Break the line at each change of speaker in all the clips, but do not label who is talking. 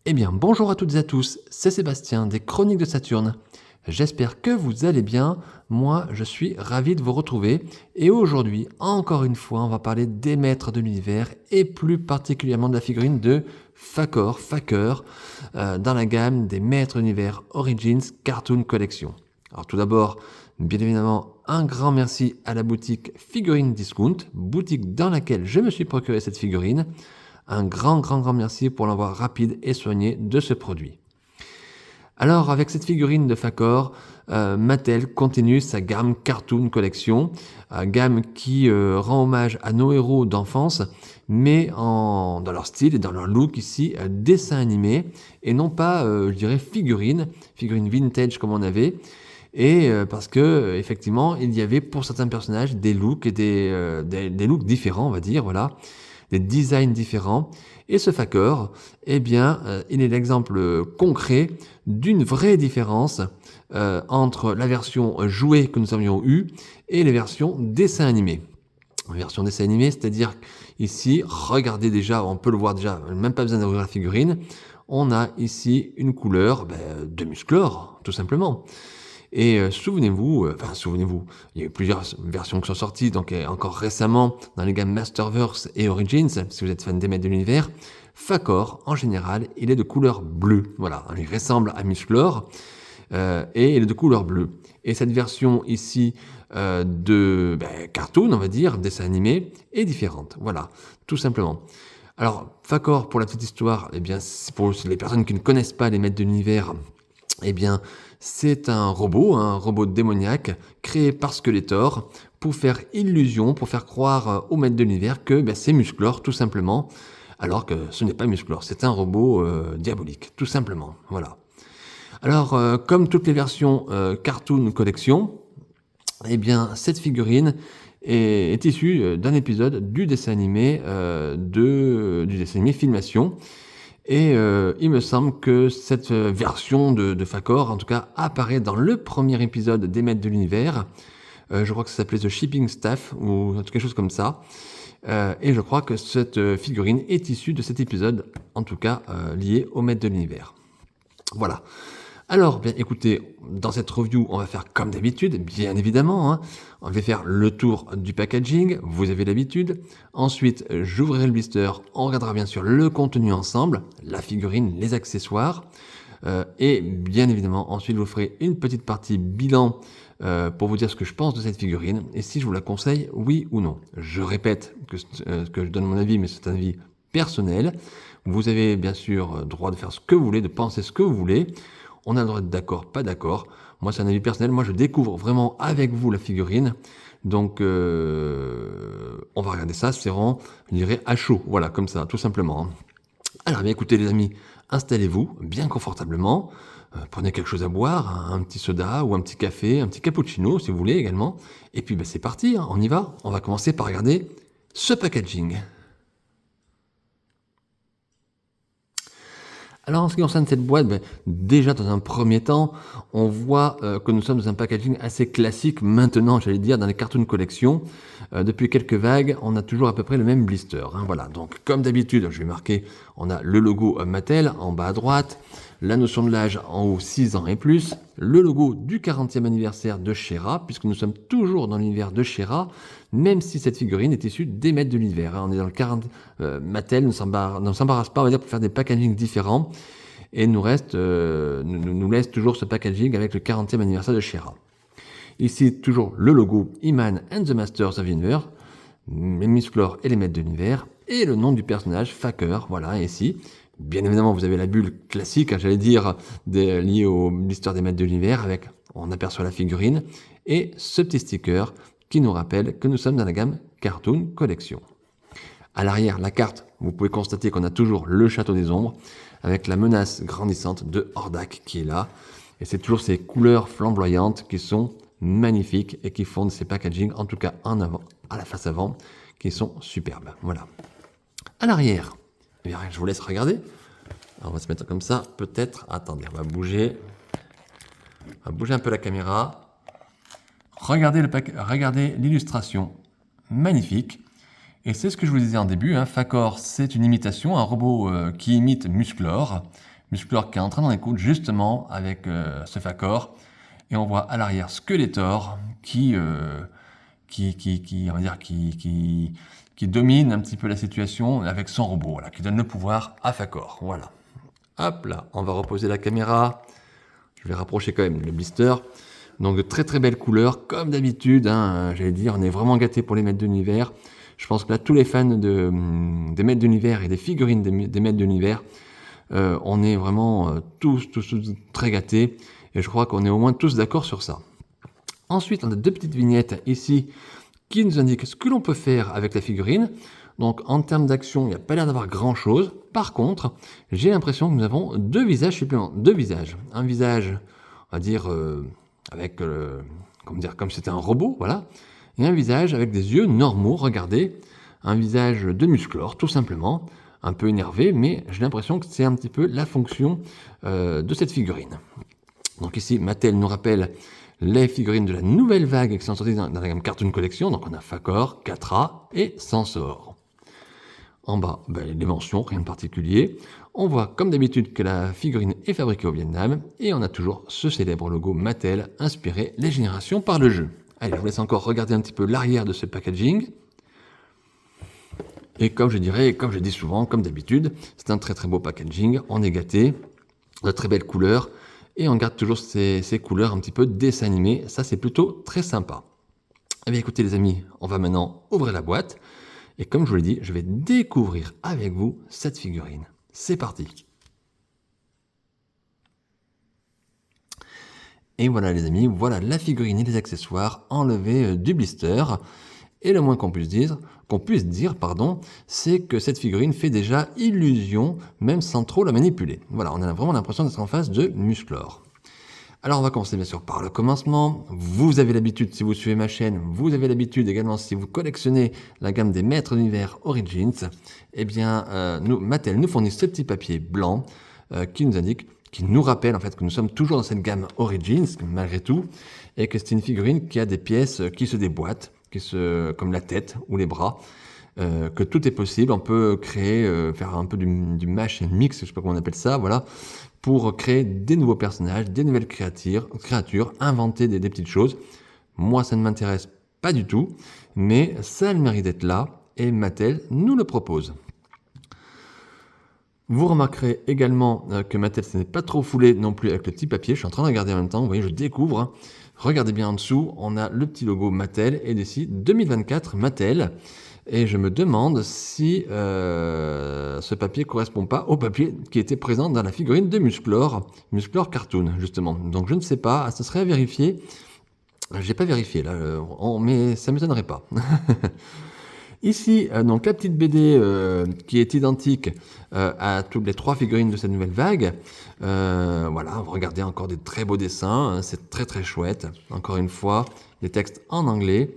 Eh bien, bonjour à toutes et à tous, c'est Sébastien des Chroniques de Saturne. J'espère que vous allez bien, moi je suis ravi de vous retrouver et aujourd'hui, encore une fois, on va parler des maîtres de l'univers et plus particulièrement de la figurine de Fakor, dans la gamme des maîtres de l'univers Origins Cartoon Collection. Alors tout d'abord, bien évidemment, un grand merci à la boutique Figurine Discount, boutique dans laquelle je me suis procuré cette figurine. Un grand merci pour l'envoi rapide et soigné de ce produit. Alors, avec cette figurine de Fakor, Mattel continue sa gamme Cartoon Collection, gamme qui rend hommage à nos héros d'enfance, mais dans leur style et dans leur look ici, dessin animé, et non pas, je dirais, figurine vintage comme on avait. Et parce que effectivement, il y avait pour certains personnages des looks et des looks différents, on va dire, voilà, des designs différents. Et ce Fakor, eh bien, il est l'exemple concret d'une vraie différence entre la version jouée que nous avions eue et les versions dessin animé. Version dessin animé, c'est-à-dire ici, regardez déjà, on peut le voir déjà, même pas besoin d'ouvrir la figurine, on a ici une couleur de Musclor, tout simplement. Et souvenez-vous, il y a eu plusieurs versions qui sont sorties, donc encore récemment dans les gammes Masterverse et Origins, si vous êtes fan des maîtres de l'univers, Fakor, en général, il est de couleur bleue. Voilà, il ressemble à Musclor, et il est de couleur bleue. Et cette version ici de cartoon, on va dire, dessin animé, est différente. Voilà, tout simplement. Alors, Fakor, pour la petite histoire, eh bien, c'est pour les personnes qui ne connaissent pas les maîtres de l'univers, eh bien, c'est un robot démoniaque créé par Skeletor pour faire illusion, pour faire croire au maître de l'univers que c'est Musclor, tout simplement, alors que ce n'est pas Musclor, c'est un robot diabolique, tout simplement. Voilà. Alors, comme toutes les versions Cartoon Collection, eh bien, cette figurine est issue d'un épisode du dessin animé Filmation. Et il me semble que cette version de Fakor, en tout cas, apparaît dans le premier épisode des Maîtres de l'Univers. Je crois que ça s'appelait The Shipping Staff, ou quelque chose comme ça. Et je crois que cette figurine est issue de cet épisode, en tout cas lié aux Maîtres de l'Univers. Voilà. Alors, bien écoutez, dans cette review, on va faire comme d'habitude, bien évidemment. On va faire le tour du packaging, vous avez l'habitude. Ensuite, j'ouvrirai le blister, on regardera bien sûr le contenu ensemble, la figurine, les accessoires. Et bien évidemment, ensuite, je vous ferai une petite partie bilan pour vous dire ce que je pense de cette figurine et si je vous la conseille, oui ou non. Je répète que je donne mon avis, mais c'est un avis personnel. Vous avez bien sûr droit de faire ce que vous voulez, de penser ce que vous voulez. On a le droit d'être d'accord, pas d'accord. Moi, c'est un avis personnel. Moi, je découvre vraiment avec vous la figurine. Donc, on va regarder ça. C'est vraiment, je dirais, à chaud. Voilà, comme ça, tout simplement. Alors, bien écoutez, les amis, installez-vous bien confortablement. Prenez quelque chose à boire, un petit soda ou un petit café, un petit cappuccino, si vous voulez également. Et puis, c'est parti, on y va. On va commencer par regarder ce packaging. Alors en ce qui concerne cette boîte, déjà dans un premier temps, on voit que nous sommes dans un packaging assez classique maintenant, j'allais dire, dans les cartoon collections. Depuis quelques vagues, on a toujours à peu près le même blister. Voilà, donc comme d'habitude, je vais marquer, on a le logo Mattel en bas à droite, la notion de l'âge en haut 6 ans et plus, le logo du 40e anniversaire de She-Ra, puisque nous sommes toujours dans l'univers de She-Ra, même si cette figurine est issue des maîtres de l'univers. On est dans le 40, Mattel ne s'embarrasse pas, on va dire, pour faire des packagings différents, et nous laisse toujours ce packaging avec le 40e anniversaire de She-Ra. Ici, toujours le logo He-Man and the Masters of the Universe, les Musclor et les maîtres de l'univers, et le nom du personnage, Fakor, voilà, ici. Bien évidemment, vous avez la bulle classique, j'allais dire, liée au blister des maîtres de l'univers, avec, on aperçoit la figurine, et ce petit sticker qui nous rappelle que nous sommes dans la gamme Cartoon Collection. À l'arrière, la carte, vous pouvez constater qu'on a toujours le Château des Ombres, avec la menace grandissante de Hordak qui est là, et c'est toujours ces couleurs flamboyantes qui sont magnifiques et qui font de ces packaging, en tout cas en avant, à la face avant, qui sont superbes. Voilà. À l'arrière, eh bien, je vous laisse regarder. Alors, on va se mettre comme ça, peut-être. Attendez, on va bouger un peu la caméra. Regardez l'illustration, magnifique. Et c'est ce que je vous disais en début, Fakor, c'est une imitation, un robot qui imite Musclor, Musclor qui est entré dans l'écoute justement avec ce Fakor. Et on voit à l'arrière Skeletor qui on va dire, qui domine un petit peu la situation avec son robot, voilà, qui donne le pouvoir à Fakor. Voilà. Hop là, on va reposer la caméra. Je vais rapprocher quand même le blister. Donc de très très belles couleurs, comme d'habitude, hein, j'allais dire, on est vraiment gâtés pour les maîtres de l'univers. Je pense que là, tous les fans des maîtres de l'univers et des figurines des maîtres de l'univers, on est vraiment tous très gâtés. Et je crois qu'on est au moins tous d'accord sur ça. Ensuite, on a deux petites vignettes ici qui nous indiquent ce que l'on peut faire avec la figurine. Donc en termes d'action, il n'y a pas l'air d'avoir grand chose. Par contre, j'ai l'impression que nous avons deux visages supplémentaires. Deux visages. Un visage, on va dire, avec, comme c'était un robot, voilà. Et un visage avec des yeux normaux, regardez. Un visage de Musclor, tout simplement. Un peu énervé, mais j'ai l'impression que c'est un petit peu la fonction de cette figurine. Donc ici, Mattel nous rappelle les figurines de la nouvelle vague qui sont sorties dans la gamme Cartoon Collection. Donc on a Fakor, Catra et Sansor. En bas, les mentions, rien de particulier. On voit comme d'habitude que la figurine est fabriquée au Vietnam. Et on a toujours ce célèbre logo Mattel inspiré les générations par le jeu. Allez, je vous laisse encore regarder un petit peu l'arrière de ce packaging. Et comme je dis souvent, comme d'habitude, c'est un très très beau packaging. On est gâté, de très belles couleurs. Et on garde toujours ces couleurs un petit peu dessin animé. Ça, c'est plutôt très sympa. Eh bien, écoutez les amis, on va maintenant ouvrir la boîte. Et comme je vous l'ai dit, je vais découvrir avec vous cette figurine. C'est parti. Et voilà les amis, voilà la figurine et les accessoires enlevés du blister. Et le moins qu'on puisse dire, c'est que cette figurine fait déjà illusion, même sans trop la manipuler. Voilà, on a vraiment l'impression d'être en face de Musclor. Alors on va commencer bien sûr par le commencement. Vous avez l'habitude, si vous suivez ma chaîne, vous avez l'habitude également si vous collectionnez la gamme des Maîtres d'Univers Origins, eh bien Mattel nous fournit ce petit papier blanc qui nous indique, qui nous rappelle en fait que nous sommes toujours dans cette gamme Origins malgré tout, et que c'est une figurine qui a des pièces qui se déboîtent, comme la tête ou les bras. Que tout est possible, on peut créer, faire un peu du mash and mix, je sais pas comment on appelle ça, voilà, pour créer des nouveaux personnages, des nouvelles créatures, inventer des petites choses. Moi, ça ne m'intéresse pas du tout, mais ça a le mérite d'être là, et Mattel nous le propose. Vous remarquerez également que Mattel ce n'est pas trop foulé non plus avec le petit papier, je suis en train de regarder en même temps, vous voyez, je découvre, hein. Regardez bien en dessous, on a le petit logo Mattel, et ici 2024 Mattel. Et je me demande si ce papier ne correspond pas au papier qui était présent dans la figurine de Musclor Cartoon, justement. Donc je ne sais pas, ce serait à vérifier. J'ai pas vérifié là, mais ça ne m'étonnerait pas. Ici, donc la petite BD qui est identique à toutes les trois figurines de cette nouvelle vague. Voilà, regardez encore des très beaux dessins, hein, c'est très très chouette. Encore une fois, des textes en anglais.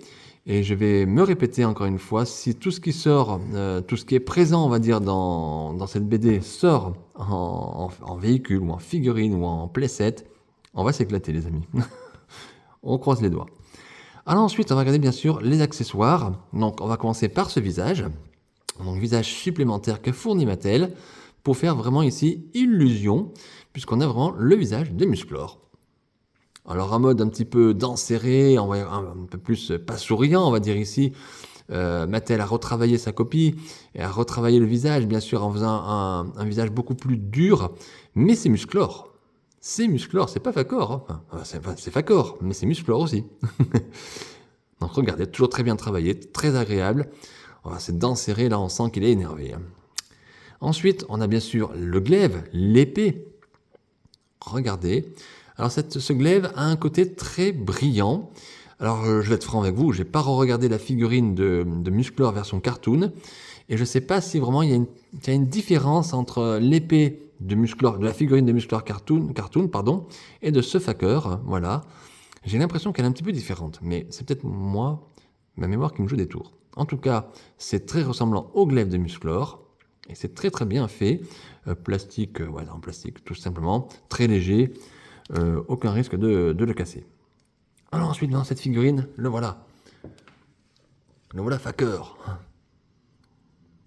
Et je vais me répéter encore une fois, si tout ce qui sort, tout ce qui est présent, on va dire, dans cette BD sort en véhicule ou en figurine ou en playset, on va s'éclater les amis. On croise les doigts. Alors ensuite, on va regarder bien sûr les accessoires. Donc on va commencer par ce visage. Donc visage supplémentaire que fournit Mattel pour faire vraiment ici illusion, puisqu'on a vraiment le visage de Musclor. Alors en mode un petit peu dents serrées, un peu plus pas souriant, on va dire ici, Mattel a retravaillé sa copie et a retravaillé le visage, bien sûr, en faisant un visage beaucoup plus dur, mais c'est Musclor. C'est Musclor, c'est pas Fakor. Hein. C'est Fakor, mais c'est Musclor aussi. Donc regardez, toujours très bien travaillé, très agréable. Voilà, ces dents serrées, là on sent qu'il est énervé. Hein. Ensuite, on a bien sûr le glaive, l'épée. Regardez. Alors ce glaive a un côté très brillant. Alors je vais être franc avec vous, j'ai pas re-regardé la figurine de Musclor version cartoon, et je sais pas si vraiment il y a une différence entre l'épée de Musclor, de la figurine de Musclor cartoon, et de ce Fakor, voilà. J'ai l'impression qu'elle est un petit peu différente, mais c'est peut-être moi, ma mémoire qui me joue des tours. En tout cas, c'est très ressemblant au glaive de Musclor, et c'est très très bien fait. Plastique, en plastique tout simplement, très léger. Aucun risque de le casser. Alors ensuite, dans cette figurine, le voilà. Le voilà Fakor.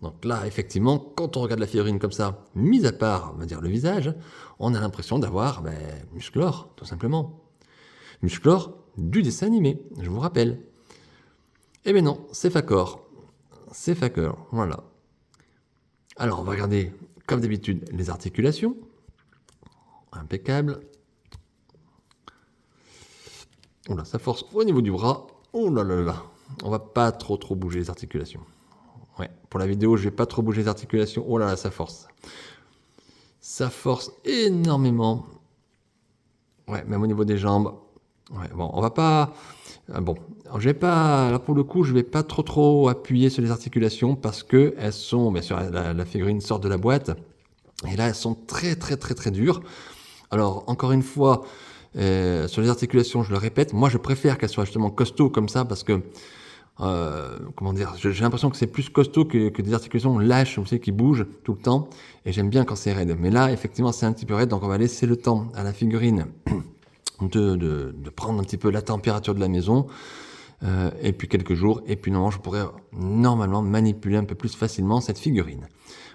Donc là, effectivement, quand on regarde la figurine comme ça, mis à part, on va dire, le visage, on a l'impression d'avoir Musclor, tout simplement. Musclor du dessin animé, je vous rappelle. Eh bien non, c'est Fakor. C'est Fakor, voilà. Alors, on va regarder, comme d'habitude, les articulations. Impeccable. Oula, ça force au niveau du bras. Oh là là là. On va pas trop bouger les articulations. Ouais, pour la vidéo, je vais pas trop bouger les articulations. Oh là là, ça force. Ça force énormément. Ouais, même au niveau des jambes. Ouais, bon, on va pas... Bon, je vais pas... Là, pour le coup, je vais pas trop appuyer sur les articulations parce que elles sont... Bien sûr, la figurine sort de la boîte. Et là, elles sont très dures. Alors, encore une fois, sur les articulations, je le répète, moi, je préfère qu'elles soient justement costauds comme ça parce que... comment dire, j'ai l'impression que c'est plus costaud que des articulations lâches, vous savez, qui bougent tout le temps, et j'aime bien quand c'est raide. Mais là, effectivement, c'est un petit peu raide, donc on va laisser le temps à la figurine de prendre un petit peu la température de la maison, et puis quelques jours, et puis normalement, je pourrais normalement manipuler un peu plus facilement cette figurine.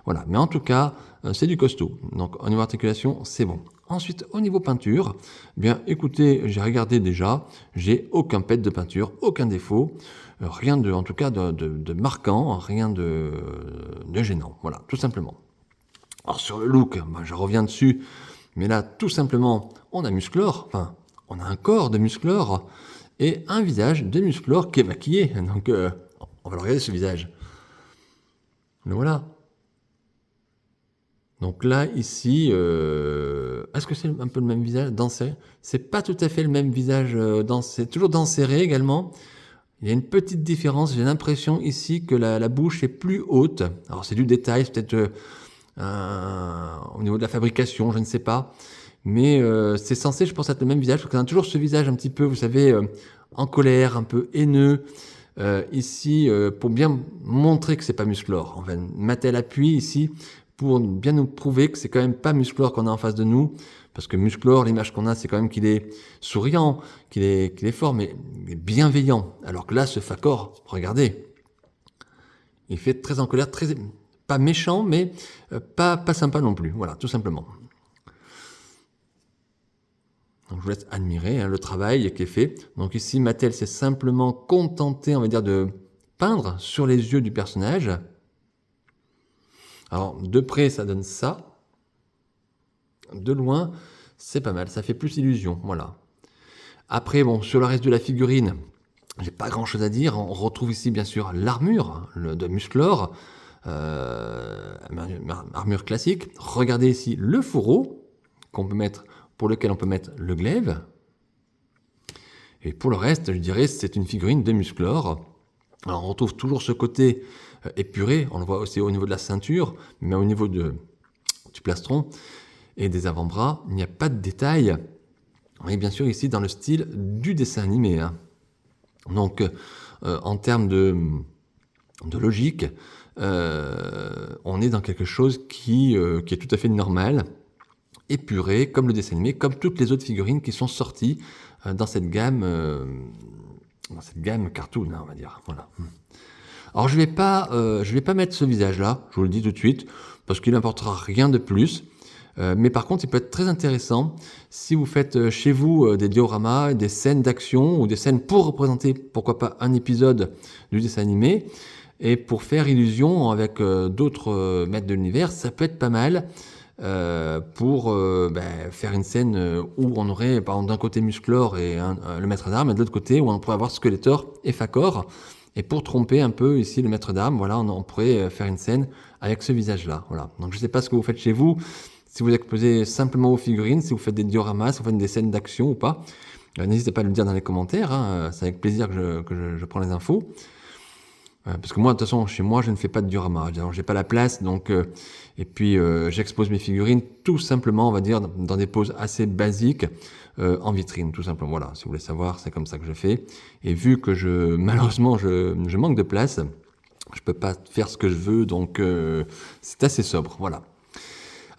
Voilà, mais en tout cas, c'est du costaud. Donc au niveau articulation, c'est bon. Ensuite, au niveau peinture, bien écoutez, j'ai regardé déjà, j'ai aucun pet de peinture, aucun défaut, rien de, en tout cas, de marquant, rien de gênant. Voilà, tout simplement. Alors sur le look, je reviens dessus, mais là, tout simplement, on a Musclor, enfin, on a un corps de Musclor et un visage de Musclor qui est maquillé. Donc, on va le regarder ce visage. Le voilà. Donc là, ici, est-ce que c'est un peu le même visage d'Enserré? C'est pas tout à fait le même visage c'est toujours d'Enserré également. Il y a une petite différence, j'ai l'impression ici que la bouche est plus haute. Alors c'est du détail, c'est peut-être au niveau de la fabrication, je ne sais pas. Mais c'est censé, je pense, être le même visage, parce qu'on a toujours ce visage un petit peu, vous savez, en colère, un peu haineux. Ici, pour bien montrer que c'est pas Musclor. On va mettre l'appui ici pour bien nous prouver que c'est quand même pas Musclor qu'on a en face de nous. Parce que Musclor, l'image qu'on a, c'est quand même qu'il est souriant, qu'il est fort, mais bienveillant. Alors que là, ce Fakor, regardez, il fait très en colère, très pas méchant, mais pas sympa non plus. Voilà, tout simplement. Donc je vous laisse admirer le travail qui est fait. Donc ici, Mattel s'est simplement contenté, on va dire, de peindre sur les yeux du personnage. Alors de près, ça donne ça. De loin, c'est pas mal. Ça fait plus illusion. Voilà. Après, bon, sur le reste de la figurine, j'ai pas grand chose à dire. On retrouve ici, bien sûr, l'armure de Musclor. Armure classique. Regardez ici le fourreau qu'on peut mettre, pour lequel on peut mettre le glaive. Et pour le reste, je dirais, c'est une figurine de Musclor. Alors, on retrouve toujours ce côté épuré, on le voit aussi au niveau de la ceinture, mais au niveau du plastron et des avant-bras, il n'y a pas de détails. On est bien sûr ici dans le style du dessin animé. Donc, en termes de logique, on est dans quelque chose qui est tout à fait normal, épuré, comme le dessin animé, comme toutes les autres figurines qui sont sorties dans cette gamme cartoon, on va dire. Voilà. Alors je vais pas mettre ce visage-là, je vous le dis tout de suite, parce qu'il n'apportera rien de plus. Mais par contre, il peut être très intéressant si vous faites chez vous des dioramas, des scènes d'action ou des scènes pour représenter, pourquoi pas, un épisode du dessin animé. Et pour faire illusion avec d'autres maîtres de l'univers, ça peut être pas mal. Pour faire une scène où on aurait par exemple d'un côté Musclor et le maître d'armes, et de l'autre côté où on pourrait avoir Skeletor et Fakor. Et pour tromper un peu ici le maître d'armes, voilà, on pourrait faire une scène avec ce visage-là. Voilà. Donc je ne sais pas ce que vous faites chez vous, si vous exposez simplement aux figurines, si vous faites des dioramas, si vous faites des scènes d'action ou pas. N'hésitez pas à le dire dans les commentaires, c'est avec plaisir que je prends les infos. Parce que moi, de toute façon, chez moi, je ne fais pas de diorama. J'ai pas la place, donc et puis j'expose mes figurines tout simplement, on va dire, dans des poses assez basiques en vitrine, tout simplement. Voilà, si vous voulez savoir, c'est comme ça que je fais. Et vu que malheureusement, je manque de place, je peux pas faire ce que je veux, donc c'est assez sobre. Voilà.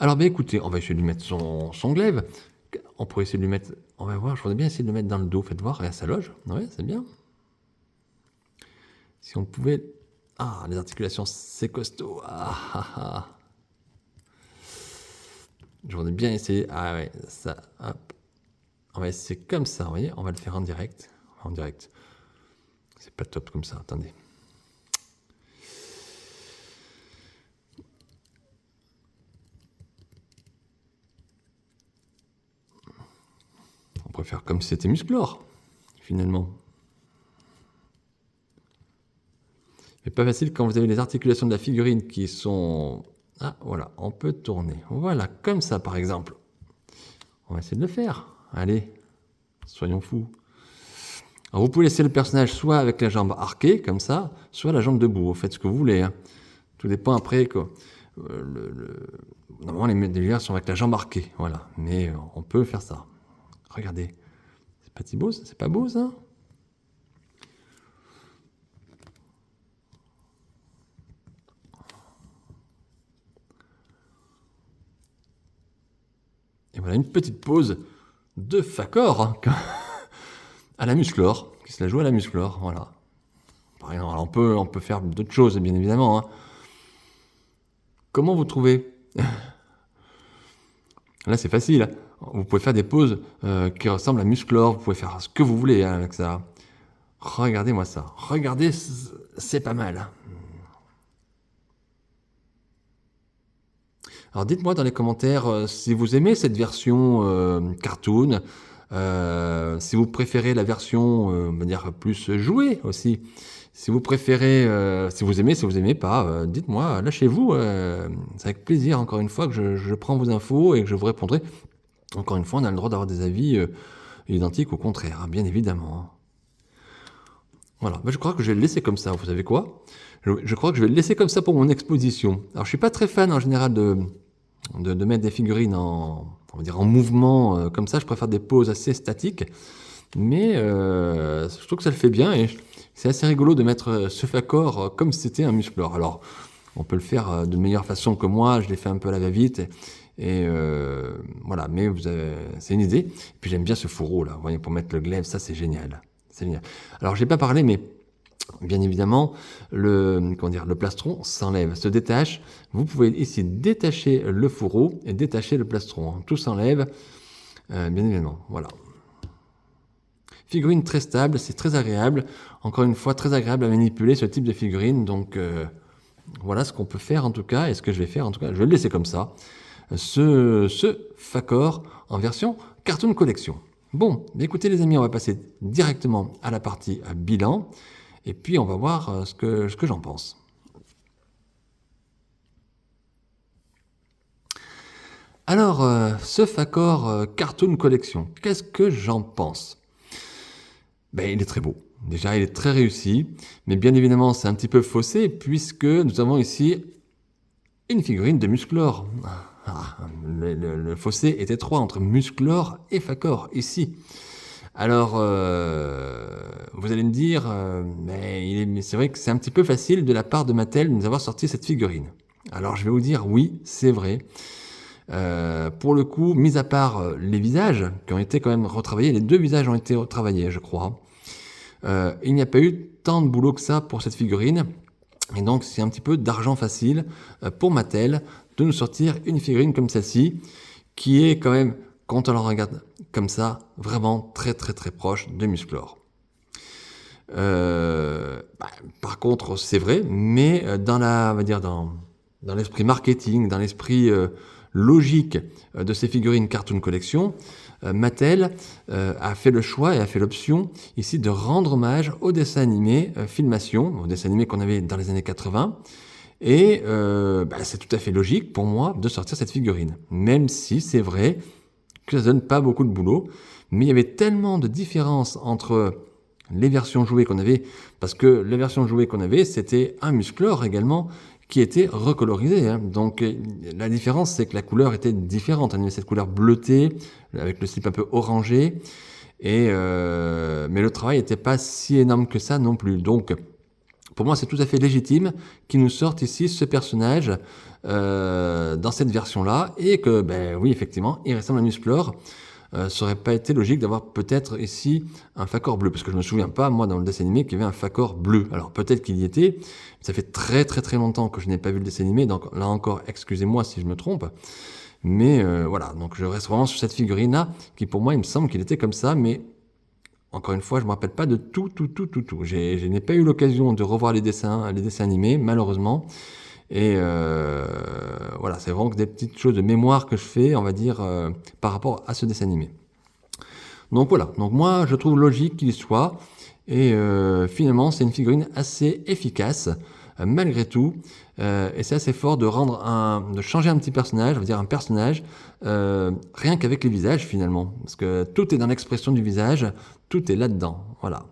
Alors, écoutez, on va essayer de lui mettre son glaive. On pourrait essayer de lui mettre. On va voir. Je voudrais bien essayer de le mettre dans le dos. Faites voir. Regarde sa loge. Ouais, c'est bien. Si on pouvait Ah, les articulations, c'est costaud. Ah, ah, ah. J'en ai bien essayé. Ah ouais, ça, hop. On va essayer comme ça, vous voyez. On va le faire en direct. En direct. C'est pas top comme ça, attendez. On pourrait faire comme si c'était Musclor, finalement. Mais pas facile quand vous avez les articulations de la figurine qui sont... Ah, voilà, on peut tourner. Voilà, comme ça, par exemple. On va essayer de le faire. Allez, soyons fous. Alors, vous pouvez laisser le personnage soit avec la jambe arquée, comme ça, soit la jambe debout. Vous faites ce que vous voulez. Hein. Tout dépend après. Quoi. Normalement, les délires sont avec la jambe arquée. Voilà. Mais on peut faire ça. Regardez. C'est pas beau, ça? Et voilà une petite pause de Facor hein, à la Musclor, qui se la joue à la Musclor, voilà. Par exemple, on peut faire d'autres choses, bien évidemment. Hein. Comment vous trouvez? Là, c'est facile. Hein. Vous pouvez faire des poses qui ressemblent à Musclor, vous pouvez faire ce que vous voulez hein, avec ça. Regardez-moi ça. Regardez, c'est pas mal. Hein. Alors dites-moi dans les commentaires si vous aimez cette version cartoon, si vous préférez la version on va dire plus jouée aussi. Si vous préférez, si vous aimez pas, dites-moi, lâchez-vous. C'est avec plaisir encore une fois que je prends vos infos et que je vous répondrai. Encore une fois, on a le droit d'avoir des avis identiques au contraire, hein, bien évidemment. Voilà, je crois que je vais le laisser comme ça, vous savez quoi? Je crois que je vais le laisser comme ça pour mon exposition. Alors je suis pas très fan en général de mettre des figurines on va dire en mouvement comme ça, je préfère des poses assez statiques. Mais je trouve que ça le fait bien et c'est assez rigolo de mettre ce Facor comme si c'était un Musclor. Alors on peut le faire de meilleure façon que moi, je l'ai fait un peu à la va-vite. Et voilà, mais c'est une idée. Et puis j'aime bien ce fourreau là, vous voyez, pour mettre le glaive, ça c'est génial. C'est génial. Alors j'ai pas parlé, mais bien évidemment, le plastron s'enlève, se détache. Vous pouvez ici détacher le fourreau et détacher le plastron. Tout s'enlève, bien évidemment. Voilà. Figurine très stable, c'est très agréable. Encore une fois, très agréable à manipuler ce type de figurine. Donc voilà ce qu'on peut faire en tout cas, et ce que je vais faire en tout cas. Je vais le laisser comme ça. Ce Facor en version Cartoon Collection. Bon, écoutez les amis, on va passer directement à la partie bilan, et puis on va voir ce que j'en pense. Alors, ce Facor Cartoon Collection, qu'est-ce que j'en pense? Ben, il est très beau. Déjà, il est très réussi, mais bien évidemment, c'est un petit peu faussé, puisque nous avons ici une figurine de Musclor. Le fossé est étroit entre Musclor et Facor, ici. Alors, vous allez me dire, mais c'est vrai que c'est un petit peu facile de la part de Mattel de nous avoir sorti cette figurine. Alors, je vais vous dire, oui, c'est vrai. Pour le coup, mis à part les visages, qui ont été quand même retravaillés, les deux visages ont été retravaillés, je crois. Il n'y a pas eu tant de boulot que ça pour cette figurine. Et donc, c'est un petit peu d'argent facile pour Mattel de nous sortir une figurine comme celle-ci, qui est quand même, quand on la regarde comme ça, vraiment très très très proche de Musclor. Par contre, c'est vrai, mais on va dire dans l'esprit marketing, dans l'esprit logique de ces figurines Cartoon Collection, Mattel a fait le choix et a fait l'option ici de rendre hommage au dessin animé Filmation, au dessin animé qu'on avait dans les années 80. Et c'est tout à fait logique pour moi de sortir cette figurine. Même si c'est vrai que ça donne pas beaucoup de boulot. Mais il y avait tellement de différences entre les versions jouées qu'on avait, parce que la version jouée qu'on avait, c'était un Musclor également, qui était recolorisé. Hein. Donc la différence, c'est que la couleur était différente. On avait cette couleur bleutée, avec le slip un peu orangé, mais le travail n'était pas si énorme que ça non plus. Donc pour moi, c'est tout à fait légitime qu'ils nous sortent ici ce personnage dans cette version-là, et que, oui, effectivement, il ressemble à Musclor. ça aurait pas été logique d'avoir peut-être ici un Fakor bleu, parce que je me souviens pas, moi, dans le dessin animé, qu'il y avait un Fakor bleu. Alors peut-être qu'il y était, ça fait très très très longtemps que je n'ai pas vu le dessin animé, donc là encore, excusez-moi si je me trompe. Mais voilà, donc je reste vraiment sur cette figurine-là, qui pour moi, il me semble qu'il était comme ça, mais encore une fois, je ne me rappelle pas de tout. Je n'ai pas eu l'occasion de revoir les dessins animés, malheureusement. Et voilà, c'est vraiment que des petites choses de mémoire que je fais, on va dire, par rapport à ce dessin animé. Donc voilà, donc moi, je trouve logique qu'il y soit. Et finalement, c'est une figurine assez efficace, malgré tout. Et c'est assez fort de changer un petit personnage, on va dire un personnage, rien qu'avec les visages finalement. Parce que tout est dans l'expression du visage, tout est là-dedans. Voilà.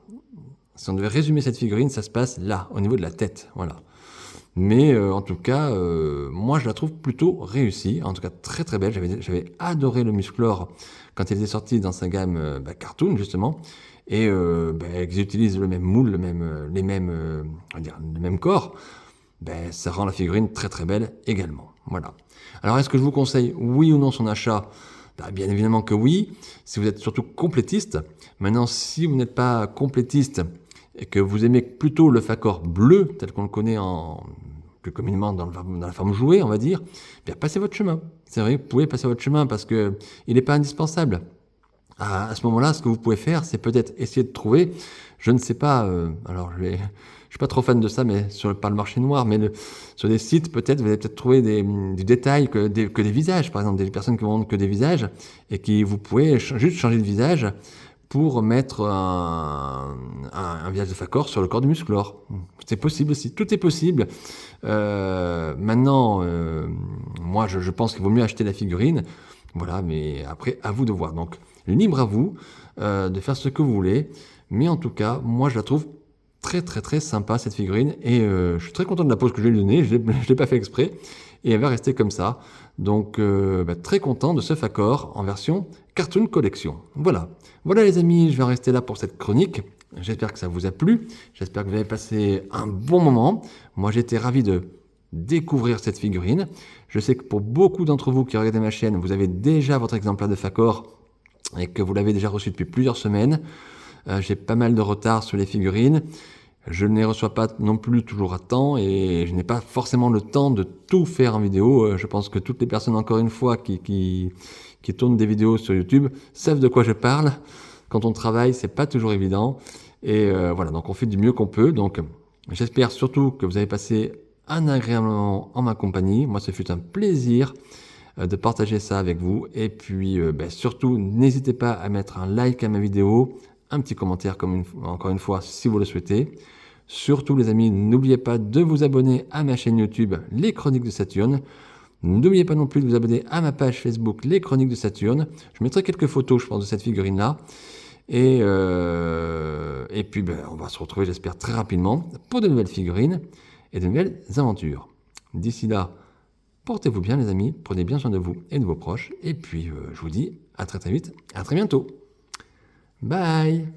Si on devait résumer cette figurine, ça se passe là, au niveau de la tête. Voilà. Mais en tout cas, moi je la trouve plutôt réussie, en tout cas très très belle. J'avais adoré le Musclor quand il était sorti dans sa gamme cartoon justement, et qu'ils utilisent le même moule, les mêmes corps, ça rend la figurine très très belle également. Voilà. Alors est-ce que je vous conseille oui ou non son achat? Bien évidemment que oui, si vous êtes surtout complétiste. Maintenant, si vous n'êtes pas complétiste et que vous aimez plutôt le Fakor bleu, tel qu'on le connaît plus communément dans la forme jouée, on va dire, passez votre chemin. C'est vrai, vous pouvez passer votre chemin parce qu'il n'est pas indispensable. À ce moment-là, ce que vous pouvez faire, c'est peut-être essayer de trouver, je ne sais pas, alors je suis pas trop fan de ça, mais par le marché noir, mais sur des sites, peut-être, vous allez peut-être trouver du détail que des visages, par exemple, des personnes qui vendent que des visages, et qui vous pouvez juste changer de visage pour mettre un visage de Fakor sur le corps du Musclor. C'est possible aussi, tout est possible. Maintenant, moi je pense qu'il vaut mieux acheter la figurine, voilà, mais après, à vous de voir. Donc, libre à vous de faire ce que vous voulez, mais en tout cas, moi je la trouve très très très sympa cette figurine, et je suis très content de la pose que je lui ai donnée, je l'ai pas fait exprès, et elle va rester comme ça. Donc très content de ce Fakor en version Cartoon Collection. Voilà les amis, je vais en rester là pour cette chronique. J'espère que ça vous a plu, j'espère que vous avez passé un bon moment. Moi j'étais ravi de découvrir cette figurine. Je sais que pour beaucoup d'entre vous qui regardez ma chaîne, vous avez déjà votre exemplaire de Fakor et que vous l'avez déjà reçu depuis plusieurs semaines. J'ai pas mal de retard sur les figurines. Je ne les reçois pas non plus toujours à temps et je n'ai pas forcément le temps de tout faire en vidéo. Je pense que toutes les personnes, encore une fois, qui tournent des vidéos sur YouTube savent de quoi je parle. Quand on travaille, c'est pas toujours évident. Et voilà, donc on fait du mieux qu'on peut. Donc j'espère surtout que vous avez passé un agréable moment en ma compagnie. Moi, ce fut un plaisir de partager ça avec vous. Et puis surtout, n'hésitez pas à mettre un like à ma vidéo, un petit commentaire encore une fois si vous le souhaitez. Surtout les amis, n'oubliez pas de vous abonner à ma chaîne YouTube Les Chroniques de Saturne. N'oubliez pas non plus de vous abonner à ma page Facebook Les Chroniques de Saturne. Je mettrai quelques photos, je pense, de cette figurine-là. Et puis on va se retrouver, j'espère, très rapidement pour de nouvelles figurines et de nouvelles aventures. D'ici là, portez-vous bien les amis, prenez bien soin de vous et de vos proches. Et puis je vous dis à très très vite, à très bientôt. Bye!